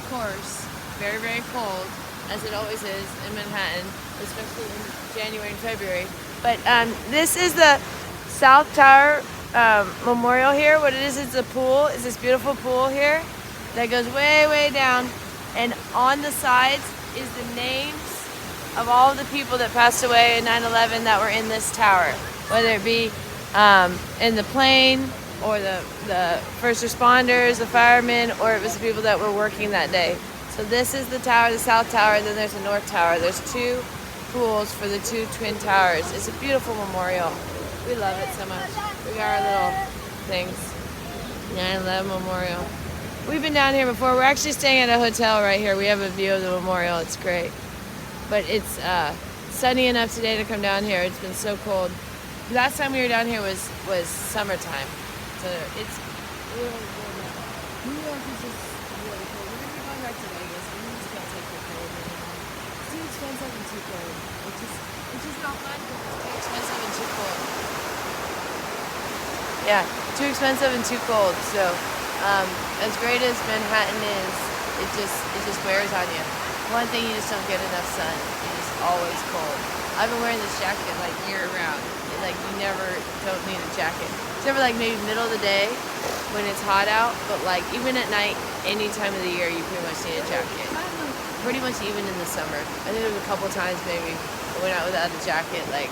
course, very, very cold, as it always is in Manhattan, especially in January and February. But this is the South Tower Memorial here. What it is, it's a pool. It's this beautiful pool here that goes way, way down. And on the sides is the names of all of the people that passed away in 9/11 that were in this tower, whether it be in the plane, or the first responders, the firemen, or it was the people that were working that day. So this is the tower, the South Tower, then there's the North Tower. There's two pools for the two twin towers. It's a beautiful memorial. We love it so much. We got our little things. 9/11 Memorial. We've been down here before. We're actually staying at a hotel right here. We have a view of the memorial. It's great. But it's sunny enough today to come down here. It's been so cold. Last time we were down here was summertime. So it's really, really nice. New York is just really cold. We're going to be going back to Vegas. We just can't take the cold anymore. It's too expensive and too cold. It's just not fun because it's too expensive and too cold. Yeah, too expensive and too cold. So as great as Manhattan is, it just wears on you. One thing, you just don't get enough sun. It's always cold. I've been wearing this jacket like year round. Like you never don't need a jacket. Except for like maybe middle of the day when it's hot out, but like even at night, any time of the year, you pretty much need a jacket. Pretty much even in the summer. I think there was a couple times maybe I went out without a jacket like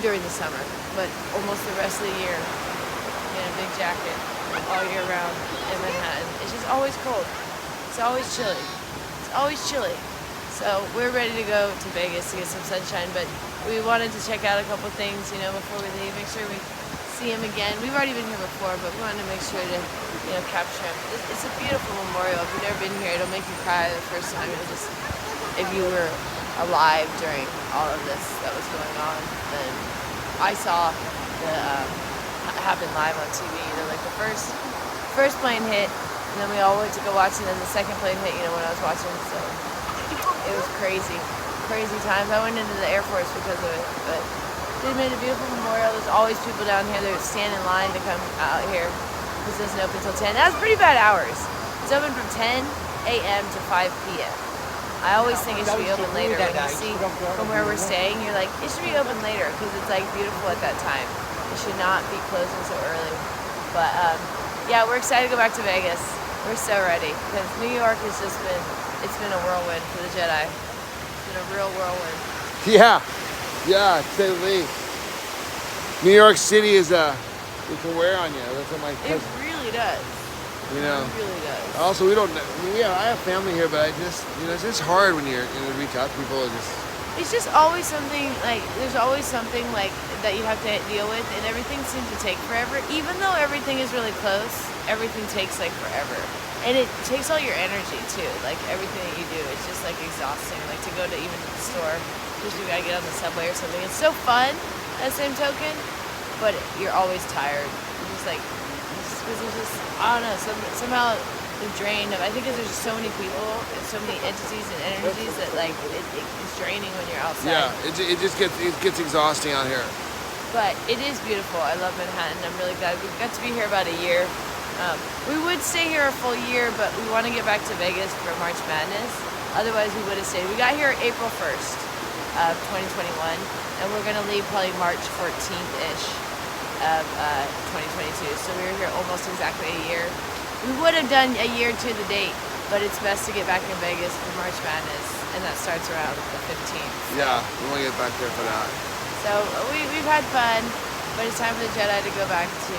during the summer, but almost the rest of the year, in a big jacket all year round in Manhattan. It's just always cold. It's always chilly. It's always chilly. So we're ready to go to Vegas to get some sunshine, but we wanted to check out a couple things, before we leave, make sure we see him again. We've already been here before, but we wanted to make sure to, capture him. It's a beautiful memorial. If you've never been here, it'll make you cry the first time. It'll just, if you were alive during all of this that was going on, then I saw the happen live on TV. Like the first plane hit, and then we all went to go watch, and then the second plane hit. When I was watching, so. It was crazy times. I went into the Air Force because of it, but they made a beautiful memorial. There's always people down here that stand in line to come out here. This doesn't open until 10. That's pretty bad hours. It's open from 10 a.m. to 5 p.m. I always think it should be open later. When you see from where we're staying, you're like, it should be open later because it's like beautiful at that time. It should not be closing so early. But yeah, we're excited to go back to Vegas. We're so ready because New York has just been. It's been a whirlwind for the Jedi. It's been a real whirlwind. Yeah, to say the least. New York City is it can wear on you. That's what It really does. It really does. Also, I have family here, but it's just hard when you're reach out to people and just. It's just always something there's always something that you have to deal with, and everything seems to take forever. Even though everything is really close, everything takes forever. And it takes all your energy too. Like everything that you do, it's just exhausting. Like to go to even the store, just you gotta get on the subway or something. It's so fun at the same token, but you're always tired. You're just because it's just I don't know. Somehow you're drained. I think because there's just so many people and so many entities and energies that it's draining when you're outside. Yeah, it gets exhausting out here. But it is beautiful. I love Manhattan. I'm really glad we got to be here about a year. We would stay here a full year, but we want to get back to Vegas for March Madness. Otherwise, we would have stayed. We got here April 1st of 2021, and we're going to leave probably March 14th-ish of 2022. So we were here almost exactly a year. We would have done a year to the date, but it's best to get back in Vegas for March Madness, and that starts around the 15th. Yeah, we want to get back there for that. So we've had fun. But it's time for the Jedi to go back to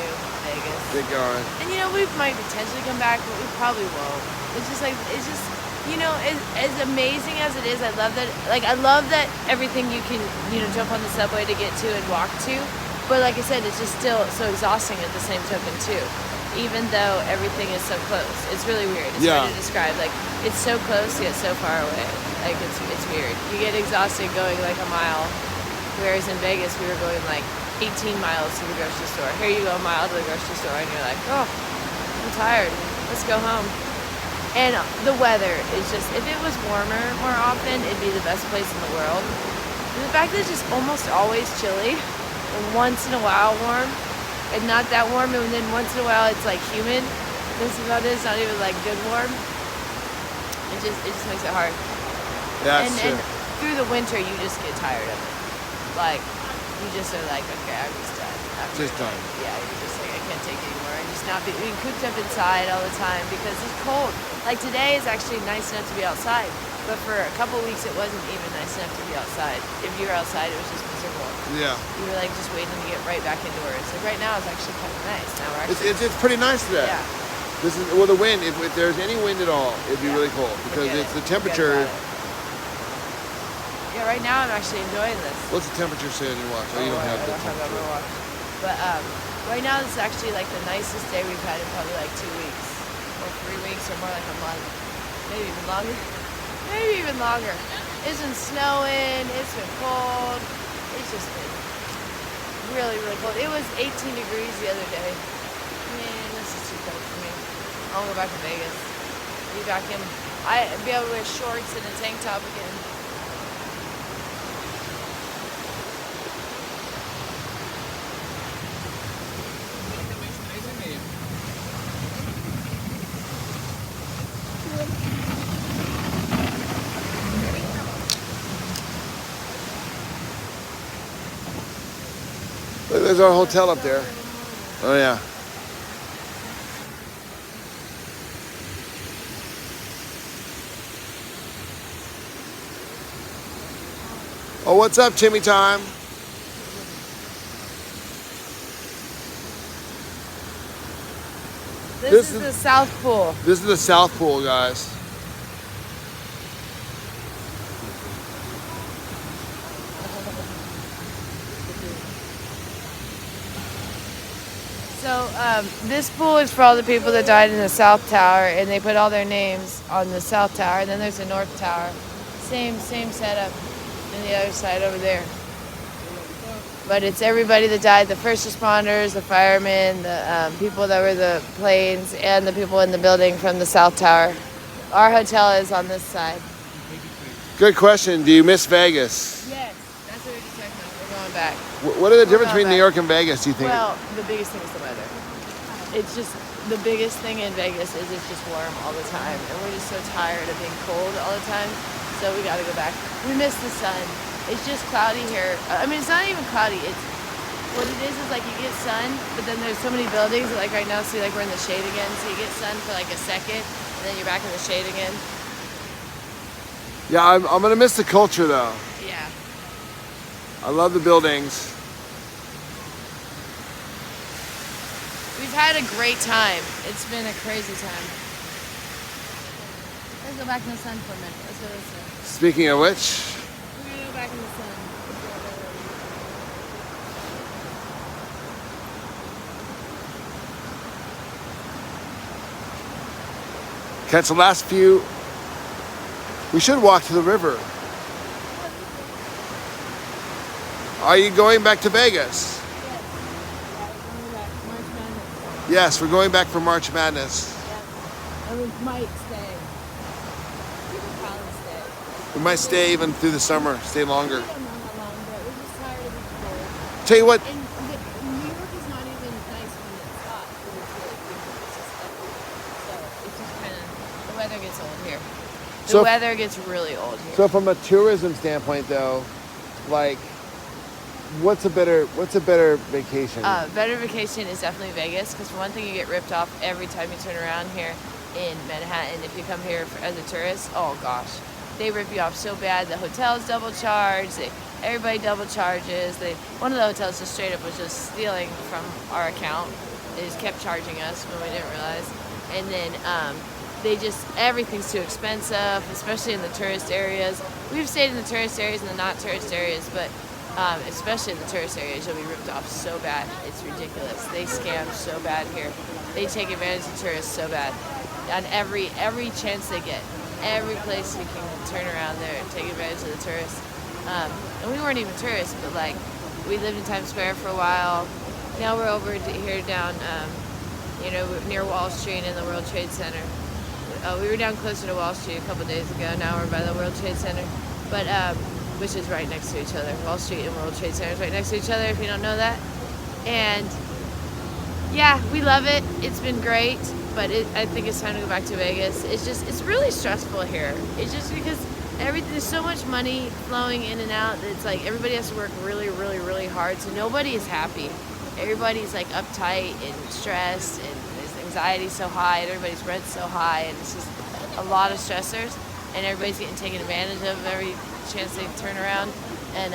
Vegas. Get going. And we might potentially come back, but we probably won't. It's just as amazing as it is. I love that. I love that everything you can jump on the subway to get to and walk to. But like I said, it's just still so exhausting at the same token too. Even though everything is so close, it's really weird. It's hard to describe. It's so close yet so far away. It's weird. You get exhausted going a mile, whereas in Vegas we were going 18 miles to the grocery store. Here you go a mile to the grocery store and you're like, oh, I'm tired. Let's go home. And the weather is just, if it was warmer more often, it'd be the best place in the world. And the fact that it's just almost always chilly, and once in a while warm, and not that warm, and then once in a while it's humid. This is about it. It's not even good warm. It just makes it hard. Yeah, And that's true. through the winter, you just get tired of it. Like, you just are like, okay, I'm just done. Just done. Yeah, you're just like, I can't take it anymore. And just not being cooped up inside all the time because it's cold. Like today is actually nice enough to be outside, but for a couple weeks it wasn't even nice enough to be outside. If you were outside, it was just miserable. Yeah. You were like just waiting to get right back indoors. Like right now, it's actually kind of nice. Now we're actually. It's pretty nice today. Yeah. This is the wind. If there's any wind at all, it'd be really cold because Forget it's it. the Forget temperature. about it. Yeah, right now I'm actually enjoying this. What's the temperature say on your watch? Oh, you don't have the I don't have temperature. my watch. But right now this is actually like the nicest day we've had in probably like 2 weeks. Or 3 weeks or more like a month. Maybe even longer. Maybe even longer. It's been snowing, it's been cold. It's just been really, really cold. It was 18 degrees the other day. Man, this is too cold for me. I'll go back to Vegas. Be back in, I'd be able to wear shorts and a tank top again. Look, there's our hotel up there. Oh yeah. Oh, what's up, Timmy Time? This is the South Pool. This is the South Pool, guys. So this pool is for all the people that died in the South Tower, and they put all their names on the South Tower. And then there's the North Tower, same setup, and the other side over there. But it's everybody that died: the first responders, the firemen, the people that were the planes, and the people in the building from the South Tower. Our hotel is on this side. Good question. Do you miss Vegas? Yes, that's what we're just talking about. We're going back. What are the difference going between New back. York and Vegas, do you think? Well, the biggest thing is the weather. It's just the biggest thing in Vegas is it's just warm all the time, and we're just so tired of being cold all the time. So we got to go back. We miss the sun. It's just cloudy here. I mean, it's not even cloudy. It's what it is like you get sun, but then there's so many buildings. Like right now, see, like we're in the shade again. So you get sun for like a second, and then you're back in the shade again. Yeah, I'm gonna miss the culture though. Yeah. I love the buildings. We've had a great time. It's been a crazy time. Let's go back in the sun for a minute. Let's go this way. Speaking of which, We're gonna go back in the sun. catch the last few. We should walk to the river. Are you going back to Vegas? Yes, we're going back for March Madness. And we might stay. We could probably stay. We might stay even through the summer, stay longer. We don't know how long, but we're just tired of being cold. Tell you what, And New York is not even nice when it's hot, because it's really humid. It's just ugly. So it's just kind of, the weather gets old here. The So- weather gets really old here. so from a tourism standpoint though, like, what's a better vacation? Better vacation is definitely Vegas, because for one thing, you get ripped off every time you turn around here in Manhattan. If you come here as a tourist, oh gosh, they rip you off so bad. The hotel's double charged. Everybody double charges. One of the hotels just straight up was just stealing from our account. They just kept charging us when we didn't realize. And then everything's too expensive, especially in the tourist areas. We've stayed in the tourist areas and the not tourist areas, but especially in the tourist areas, you'll be ripped off so bad. It's ridiculous. They scam so bad here. They take advantage of tourists so bad. On every chance they get, every place you can turn around there and take advantage of the tourists. And we weren't even tourists, but like we lived in Times Square for a while. Now we're over here down, near Wall Street in the World Trade Center. We were down closer to Wall Street a couple days ago. Now we're by the World Trade Center, but which is right next to each other. Wall Street and World Trade Center is right next to each other, if you don't know that. And yeah, we love it. It's been great. but I think it's time to go back to Vegas. It's really stressful here. It's just because there's so much money flowing in and out that it's like everybody has to work really, really, really hard. So nobody is happy. Everybody's like uptight and stressed, and there's anxiety so high, and everybody's rent's so high, and it's just a lot of stressors, and everybody's getting taken advantage of every chance they turn around, and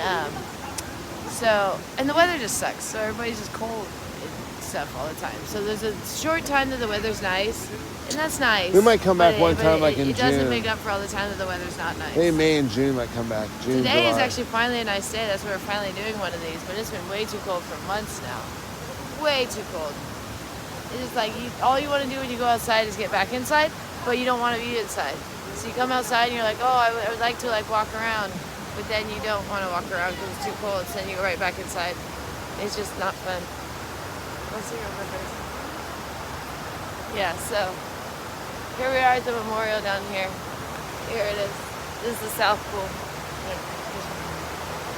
and the weather just sucks. So everybody's just cold and stuff all the time. So there's a short time that the weather's nice, and that's nice. We might come back one time like in June. It doesn't make up for all the time that the weather's not nice. Maybe May and June might come back. June, Today July. is actually finally a nice day. That's why we're finally doing one of these. But it's been way too cold for months now. Way too cold. It's just like all you want to do when you go outside is get back inside, but you don't want to be inside. So you come outside and you're like, oh, I would like to like walk around, but then you don't want to walk around because it's too cold. So then you go right back inside. It's just not fun. Let's see over here. Yeah. So here we are at the memorial down here. Here it is. This is the South Pool.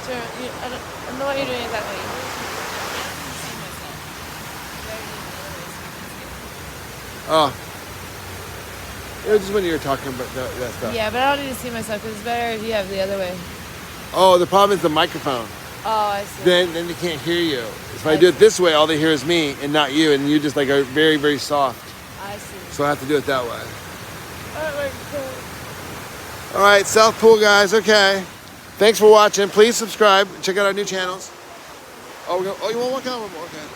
Turn. I don't know why you're doing it that way. Oh. It was just when you were talking about that stuff. Yeah, but I don't need to see myself because it's better if you have the other way. Oh, the problem is the microphone. Oh, I see. Then they can't hear you. If I do it this way, all they hear is me and not you, and you just like are very, very soft. I see. So I have to do it that way. All right, South Pool guys. Okay. Thanks for watching. Please subscribe. Check out our new channels. Oh, you want to walk out one more? Okay.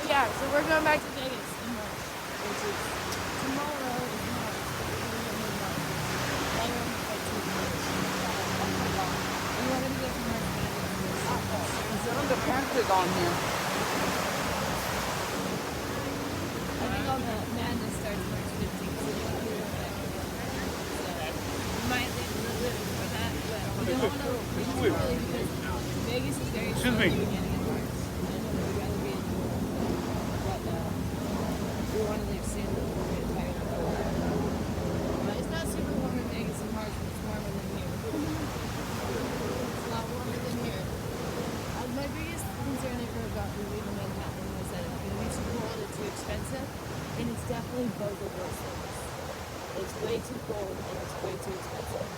So yeah, so we're going back to Vegas in March, which is tomorrow. The parents is on here. I think all the madness starts March 15th, so you want to do it back. So we might leave a little bit before that, but we don't want to leave too early because Vegas is very slow at the beginning of March. I know that we'd rather be in New York, but we want to leave soon because we're getting tired of the weather. But it's not super warm in Vegas in March, but it's warmer than here. It's a lot warmer than here. My biggest concern ever about moving to Manhattan was that it's going to be too cold and too expensive, and it's definitely both of those things. It's way too cold and it's way too expensive.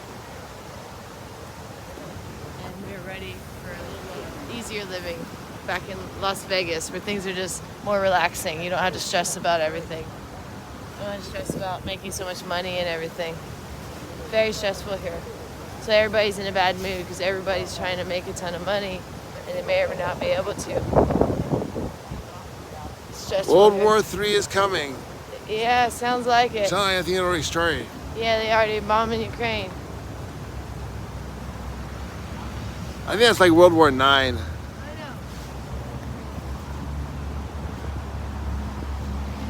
And we're ready for a little bit easier living back in Las Vegas, where things are just more relaxing. You don't have to stress about everything. You don't have to stress about making so much money and everything. Very stressful here. So everybody's in a bad mood because everybody's trying to make a ton of money, and they may or may not be able to. World War III is coming. Yeah, sounds like it. Sounds like I think it already started. Yeah, they already bombing Ukraine. I think that's like World War IX. I know.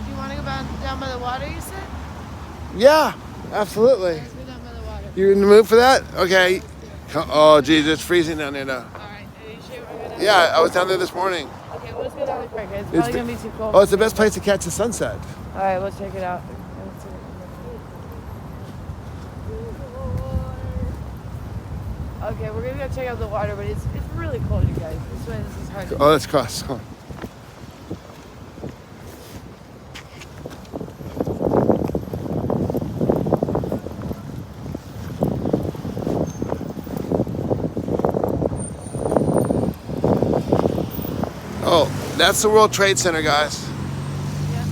Do you want to go down by the water, you said? Yeah, absolutely. Let's go down by the water. You in the mood for that? Okay. Oh, geez, it's freezing down there now. All right. Are you sure we're going to go down? Yeah, I was down there this morning. Okay, well, let's go down quick. It's probably going to be too cold. Oh, it's the best place to catch the sunset. All right, let's check it out. Okay, we're going to go check out the water, but it's really cold, you guys. This is hard to Oh, let's cross. Come on. Oh, that's the World Trade Center, guys. Yeah.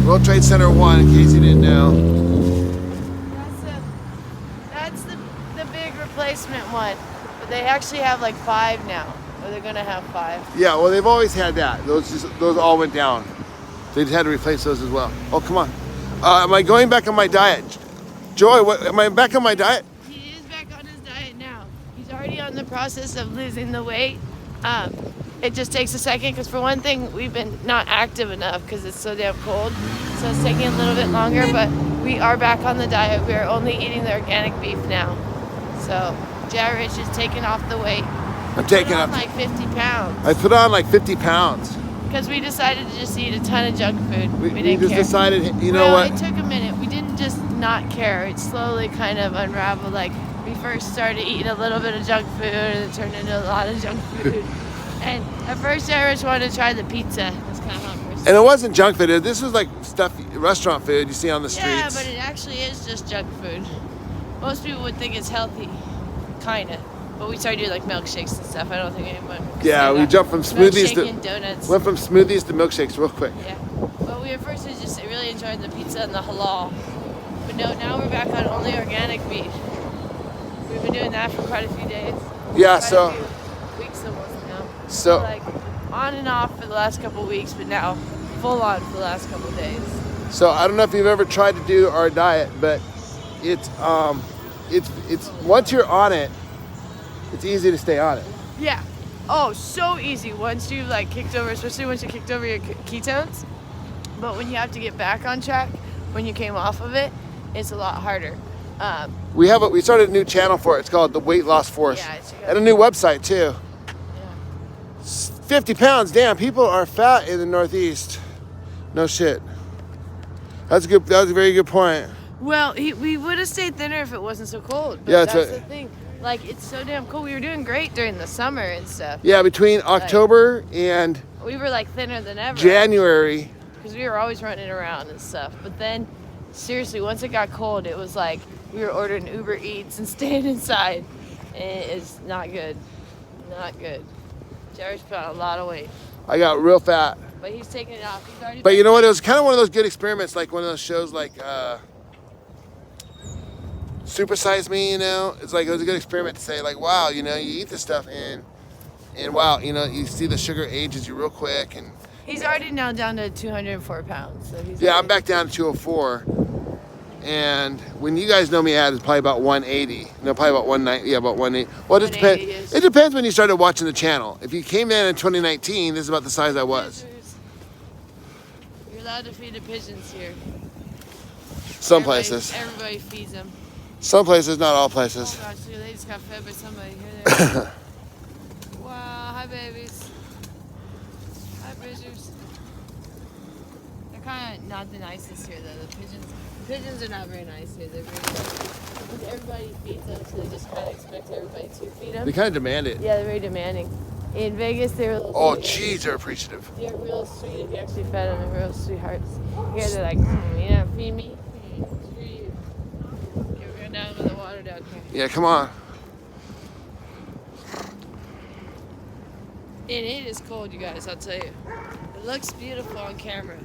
World Trade Center 1, in case you didn't know. That's the big replacement one. But they actually have like 5 now. Or they're going to have 5. Yeah, well, they've always had that. Those all went down. They just had to replace those as well. Oh, come on. Am I going back on my diet? Joy, am I back on my diet? He is back on his diet now. He's already on the process of losing the weight. It just takes a second because for one thing, we've been not active enough because it's so damn cold. So it's taking a little bit longer, but we are back on the diet. We are only eating the organic beef now. So Jared is taking off the weight. I'm taking on up. like 50 pounds. I put on like 50 pounds. Because we decided to just eat a ton of junk food. We didn't just care. decided, you know what? It took a minute. We didn't just not care. It slowly kind of unraveled. Like we first started eating a little bit of junk food and it turned into a lot of junk food. And at first, I just wanted to try the pizza. That's kind of how it first And it wasn't junk food. This was like stuff, restaurant food you see on the streets. Yeah, but it actually is just junk food. Most people would think it's healthy, kinda. But we started doing like milkshakes and stuff. I don't think anyone. Yeah, we jumped from smoothies milkshake to and donuts. went from smoothies to milkshakes real quick. Yeah. Well, we at first just really enjoyed the pizza and the halal, but no, now we're back on only organic meat. We've been doing that for quite a few days. Yeah, Quite so a few weeks almost now. So- like on and off for the last couple of weeks, but now full on for the last couple of days. So I don't know if you've ever tried to do our diet, but it's once you're on it, it's easy to stay on it. Yeah. Oh, so easy once you've like kicked over, especially once you kicked over your ketones. But when you have to get back on track, when you came off of it, it's a lot harder. We started a new channel for it. It's called The Weight Loss Force. Yeah, it's And a new website too. Yeah. 50 pounds, damn, people are fat in the Northeast. No shit. That's good. That was a very good point. Well, we would have stayed thinner if it wasn't so cold. But Yeah, that's the thing. Like, it's so damn cold. We were doing great during the summer and stuff. Yeah, between October and We were like thinner than ever. January. Because we were always running around and stuff. But then, seriously, once it got cold, it was like we were ordering Uber Eats and staying inside. And it's not good. Not good. Jerry's put on a lot of weight. I got real fat. But he's taking it off. He's already. But you know what? It was kind of one of those good experiments, like one of those shows like Super Size Me, you know? It's like, it was a good experiment to say, like, wow, you know, you eat this stuff and wow, you know, you see the sugar ages you real quick. And He's already now down to 204 pounds. So he's yeah, I'm already- back down to 204. And when you guys know me at, it's probably about 180. No, probably about 190. Yeah, about 180. Well, it just 180 depends. is- It depends when you started watching the channel. If you came in 2019, this is about the size I was. You're allowed to feed the pigeons here. Some Everybody- places. Everybody feeds them. Some places, not all Oh places. gosh, dude, they just got fed by somebody. Here they are. Wow, hi babies. Hi pigeons. They're kind of not the nicest here though. The pigeons are not very nice here. They're very, because everybody feeds them, so they just kind of expect everybody to feed them. They kind of demand it. Yeah, they're very demanding. In Vegas, they were. Oh, geez, they're appreciative. They're real sweet. If you actually fed them, they're real sweethearts. Here they're like, yeah, feed me. Screw you. Okay, we're going down with the water down here. Yeah, come on. And it is cold, you guys, I'll tell you. It looks beautiful on camera,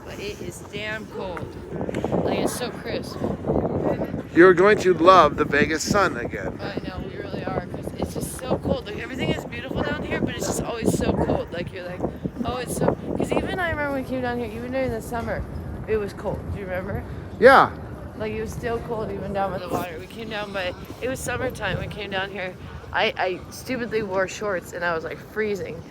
but it is damn cold. Like, it's so crisp. You're going to love the Vegas sun again. I know, we really are, because it's just so cold. Like, everything is beautiful down here, but it's just always so cold. Like, you're like, oh, it's so... Because even I remember when we came down here, even during the summer, it was cold. Do you remember? Yeah. Like, it was still cold even down by the water. We came down by... It was summertime. We came down here. I stupidly wore shorts, and I was, like, freezing.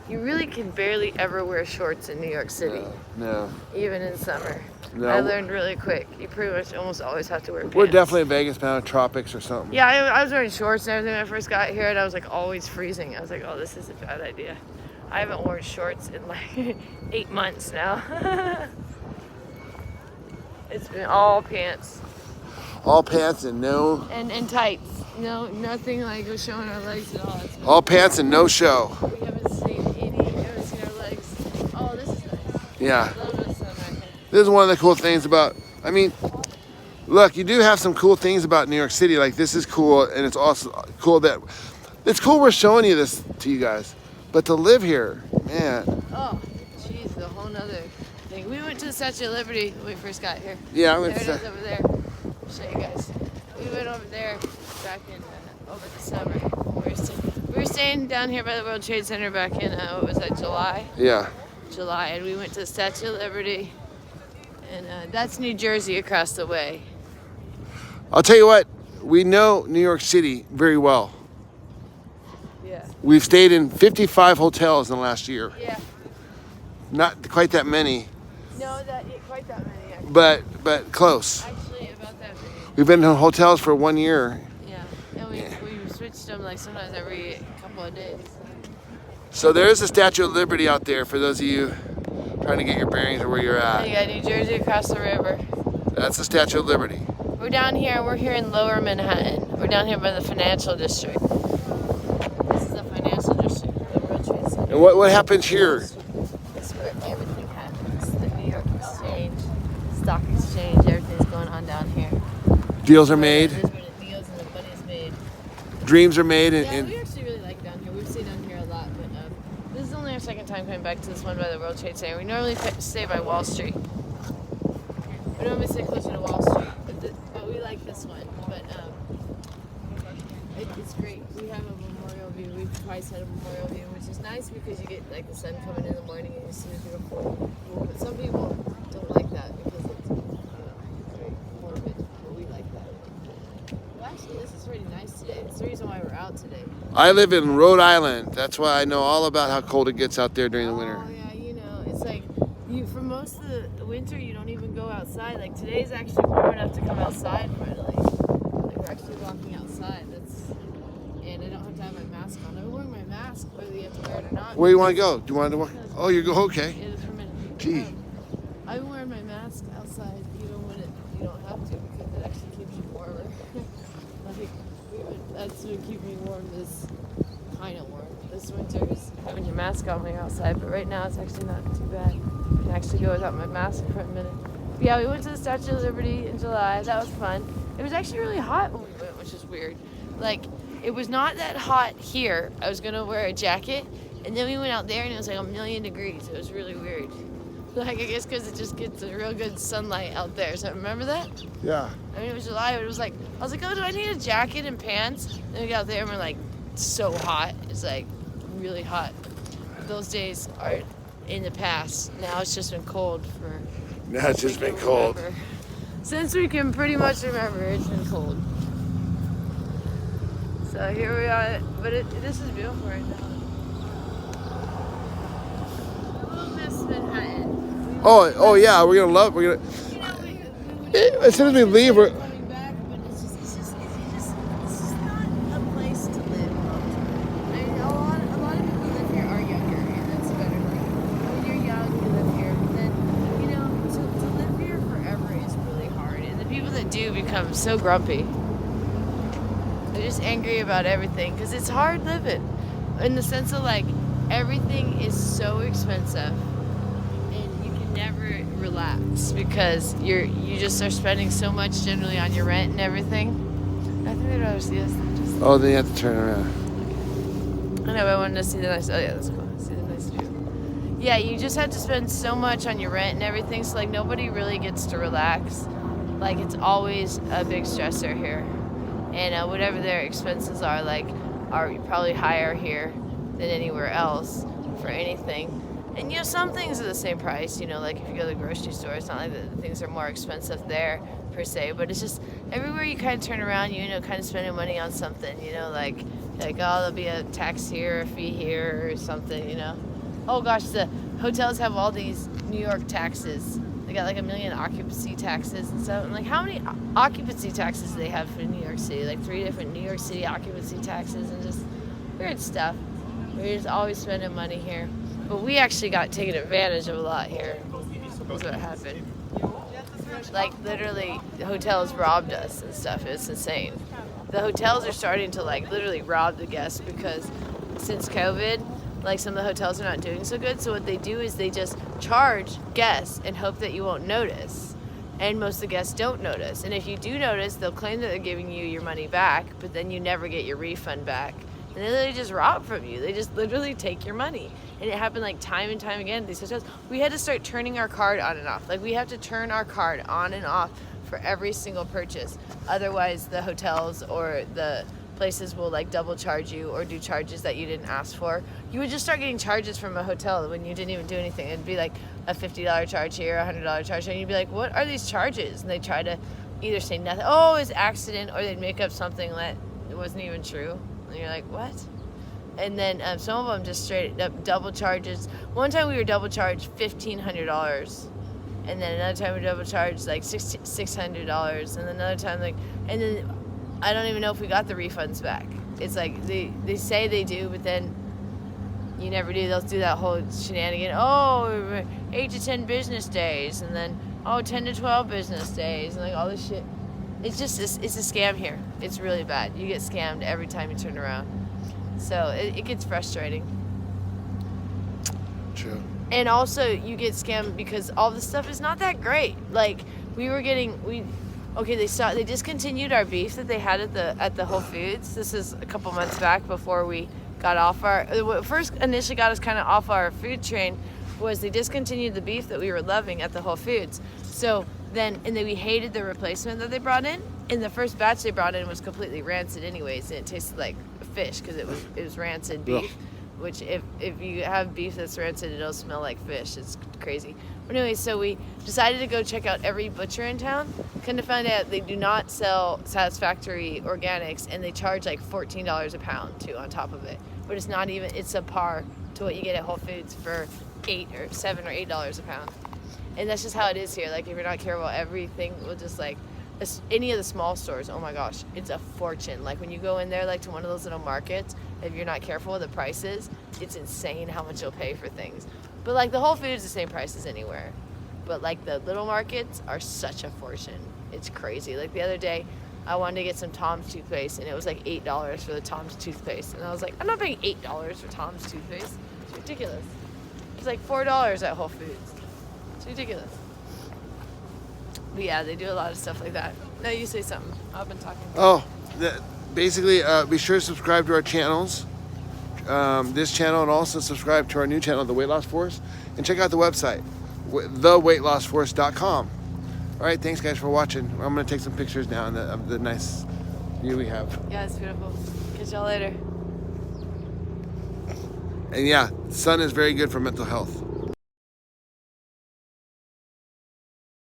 You really can barely ever wear shorts in New York City, No. even in summer. No. I learned really quick. You pretty much almost always have to wear pants. We're definitely in Vegas now, tropics or something. Yeah, I was wearing shorts and everything when I first got here, and I was, like, always freezing. I was like, oh, this is a bad idea. I haven't worn shorts in, like, 8 months now. It's been all pants. All pants and no... And tights. No, nothing like showing our legs at all. It's been, All pants and no show. we haven't seen our legs. Oh, this is nice. Yeah. I love the sun right here. This is one of the cool things about... I mean, look, you do have some cool things about New York City. Like, this is cool, and it's also cool that... It's cool we're showing you this to you guys. But to live here, man. Oh, jeez, a whole nother thing. We went to the Statue of Liberty when we first got here. Yeah, I'm There going it to is say... over there. I'll show you guys. We went over there back in over the summer. We were staying down here by the World Trade Center back in what was that, July? Yeah. July, and we went to the Statue of Liberty, and that's New Jersey across the way. I'll tell you what. We know New York City very well. Yeah. We've stayed in 55 hotels in the last year. Yeah. Not quite that many, No, quite that many actually. but close. Actually, about that many. We've been in hotels for 1 year. Yeah, and we switched them like sometimes every couple of days. So there is a Statue of Liberty out there for those of you trying to get your bearings of where you're You at. got New Jersey across the river. That's the Statue of Liberty. We're down here. We're here in Lower Manhattan. We're down here by the financial district. This is the financial district of the World Trade Center. And what happens here? That's where everything happens. on down here. Deals are made. This is where the deals and the money is made. Dreams are made. Yeah, we actually really like down here. We've stayed down here a lot, but this is only our second time coming back to this one by the World Trade Center. We normally stay by Wall Street. We normally stay closer to Wall Street, but we like this one. But it's great. We have a memorial view. We've twice had a memorial view, which is nice because you get like the sun coming in the morning and you see the beautiful. But some people don't like that because it's very morbid. But we like that. Well, actually, this is really nice today. It's the reason why we're out today. I live in Rhode Island. That's why I know all about how cold it gets out there during the winter. Oh yeah, it's like for most of the winter you don't even go outside. Like today's actually warm enough to come outside finally. Like we're actually walking outside. And I don't have to have my mask on. I'm wearing my mask whether you have to wear it or not. Where do you want to go? Do you want to walk? Oh, you go. Okay. Yeah, just for a minute. Gee. I'm wearing my mask outside even when you don't have to because it actually keeps you warmer. That's what keeps me warm. This kind of warm. This winter is having your mask on when you're outside, but right now it's actually not too bad. I can actually go without my mask for a minute. But yeah, we went to the Statue of Liberty in July. That was fun. It was actually really hot when we went, which is weird. Like, it was not that hot here. I was gonna wear a jacket, and then we went out there and it was like 1,000,000 degrees. It was really weird. Like, I guess because it just gets a real good sunlight out there. So remember that? Yeah. I mean, it was July, but it was like, I was like, oh, do I need a jacket and pants? Then we got out there and we're like, so hot. It's like really hot. Those days are in the past. Now it's just been cold for. Now it's just been cold. Remember. Since we can pretty much remember, it's been cold. So here we are, but this is beautiful right now. I will miss Manhattan. Oh yeah, we're gonna love. We're gonna. As soon as we leave, we're. Coming back, but it's just not a place to live. I mean, a lot of people who live here are younger, and that's a better thing. When you're young, you live here, but then to live here forever is really hard, and the people that do become so grumpy. They're just angry about everything because it's hard living, in the sense of like everything is so expensive. You can never relax because you just are spending so much generally on your rent and everything. I think they'd rather see us than just. Oh, then you have to turn around. I know. I wanted to see the nice. Oh yeah, that's cool. See the nice view. Yeah, you just have to spend so much on your rent and everything. So like nobody really gets to relax. Like it's always a big stressor here, and whatever their expenses are probably higher here than anywhere else for anything. And some things are the same price, like if you go to the grocery store, it's not like the things are more expensive there per se, but it's just everywhere you kind of turn around, kind of spending money on something, like oh, there'll be a tax here, a fee here or something, Oh gosh, the hotels have all these New York taxes. They got like 1 million occupancy taxes and stuff. And like how many occupancy taxes do they have for New York City? Like 3 different New York City occupancy taxes and just weird stuff. We're just always spending money here. But we actually got taken advantage of a lot here. That's what happened. Like literally, the hotels robbed us and stuff. It's insane. The hotels are starting to like literally rob the guests because since COVID, like some of the hotels are not doing so good. So what they do is they just charge guests and hope that you won't notice. And most of the guests don't notice. And if you do notice, they'll claim that they're giving you your money back, but then you never get your refund back. And then they just rob from you. They just literally take your money. And it happened like time and time again at these hotels. We had to start turning our card on and off. Like we have to turn our card on and off for every single purchase. Otherwise the hotels or the places will like double charge you or do charges that you didn't ask for. You would just start getting charges from a hotel when you didn't even do anything. It'd be like a $50 charge here, a $100 charge here. And you'd be like, what are these charges? And they try to either say nothing, oh, it was accident, or they'd make up something that wasn't even true. And you're like, what? And then some of them just straight up double charges. One time we were double charged $1,500. And then another time we double charged like $600. And then another time and then I don't even know if we got the refunds back. It's like they say they do, but then you never do. They'll do that whole shenanigan. Oh, 8 to 10 business days. And then, 10 to 12 business days. And like all this shit. It's just, it's a scam here. It's really bad. You get scammed every time you turn around. So it gets frustrating. True. And also you get scammed because all this stuff is not that great. Like we Okay, they discontinued our beef that they had at the Whole Foods. This is a couple months back before we got off what first initially got us kind of off our food train was they discontinued the beef that we were loving at the Whole Foods. So then we hated the replacement that they brought in. And the first batch they brought in was completely rancid anyways, and it tasted like fish because it was rancid beef. Ugh. Which if you have beef that's rancid, it'll smell like fish. It's crazy. But anyway, so we decided to go check out every butcher in town. Kind of find out they do not sell Satisfactory organics, and they charge like $14 a pound too on top of it. But it's not even, it's a par to what you get at Whole Foods for $7 or $8 a pound. And that's just how it is here. Like if you're not careful, everything will just like, any of the small stores, oh my gosh, it's a fortune. Like when you go in there like to one of those little markets, if you're not careful with the prices, it's insane how much you'll pay for things. But like the Whole Foods, the same prices anywhere. But like the little markets are such a fortune. It's crazy. Like the other day, I wanted to get some Tom's toothpaste, and it was like $8 for the Tom's toothpaste. And I was like, I'm not paying $8 for Tom's toothpaste. It's ridiculous. It's like $4 at Whole Foods. It's ridiculous. But yeah, they do a lot of stuff like that. No, you say something. I've been talking. Oh, basically, be sure to subscribe to our channels, this channel, and also subscribe to our new channel, The Weight Loss Force, and check out the website, theweightlossforce.com. All right, thanks guys for watching. I'm gonna take some pictures now of the nice view we have. Yeah, it's beautiful. Catch y'all later. And yeah, sun is very good for mental health.